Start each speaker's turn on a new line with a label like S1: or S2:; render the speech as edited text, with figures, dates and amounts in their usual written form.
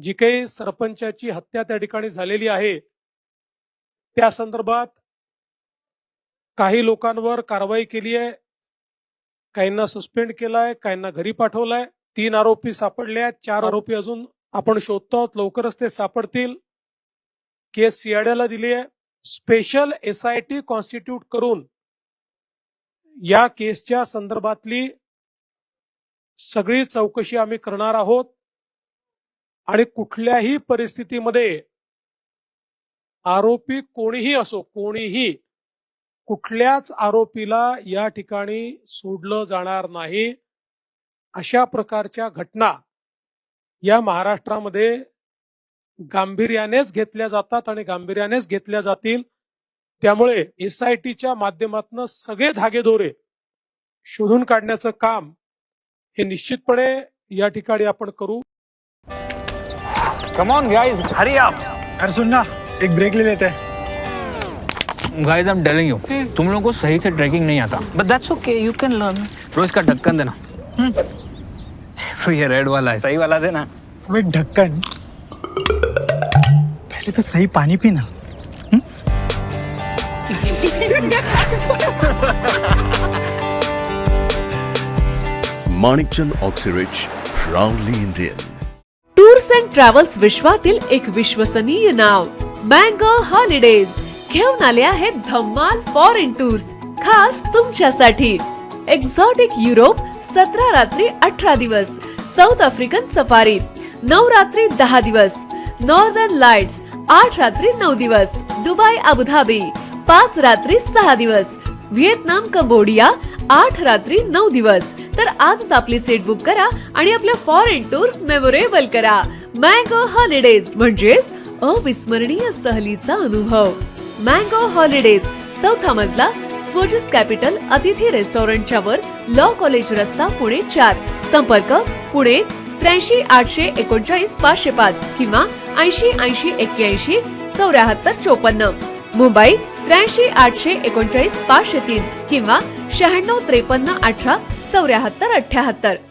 S1: जी काही सरपंचाची हत्या त्या ठिकाणी झालेली आहे त्या संदर्भात काही लोकांवर कारवाई केली आहे, काहींना सस्पेंड केलाय, काहींना घरी पाठवलाय. 3 आरोपी सापडले आहेत, 4 आरोपी अजून आपण शोधतो, लवकरच ते सापडतील. केस सीआयडीला दिली आहे. स्पेशल SIT कॉन्स्टिट्यूट करून या केसच्या संदर्भातली सगळी चौकशी आम्ही करणार आहोत आणि कुठल्याही परिस्थितीमध्ये आरोपी कोणीही असो, कोणीही कुठल्याच आरोपीला या ठिकाणी सोडलं जाणार नाही. अशा प्रकारच्या घटना या महाराष्ट्रामध्ये गांभीर्यानेच घेतल्या जातात आणि गांभीर्यानेच घेतल्या जातील. त्यामुळे SITच्या माध्यमातून सगळे धागेदोरे शोधून काढण्याचं काम हे निश्चितपणे या ठिकाणी आपण करू.
S2: Come on guys, hurry up.
S3: अरे सुन ना, एक ब्रेक ले लेते हैं.
S2: Guys, I'm telling you, तुम लोगों को सही से ट्रैकिंग नहीं आता.
S4: But that's okay, you can learn.
S2: रोज का ढक्कन देना. ये रेड वाला है, सही वाला देना.
S3: अबे ढक्कन, पहले तो सही पानी पीना.
S5: Manikchand Oxyrich, proudly Indian.
S6: Tours and travels विश्वातील एक विश्वसनीय नाव मँगो हॉलिडेज घेऊन आले आहेत धम्माल फॉरेन टूर्स खास तुमच्यासाठी. एक्झॉटिक युरोप 17 रात्री 18 दिवस, साऊथ आफ्रिकन सफारी 9 रात्री 10 दिवस, नॉर्दर्न लाईट्स 8 रात्री 9 दिवस, दुबई अबुधाबी 5 रात्री 6 दिवस, व्हिएतनाम कंबोडिया 8 रात्री 9 दिवस. तर आजच आपली सीट बुक करा आणि आपल्या फॉरेन टूर्स मेमोरेबल करा. मँगो हॉलिडेज म्हणजेच अविस्मरणीय सहलीचा अनुभव. मँगो हॉलिडेज, चौथा मजला, स्वोजस कॅपिटल अतिथी रेस्टॉरंटच्या वर, लॉ कॉलेज रस्ता, पुणे 4. संपर्क पुणे 83 839 505 किंवा 80 80 81 74 54. मुंबई 83 839 503 किंवा 96 53 18 74 78.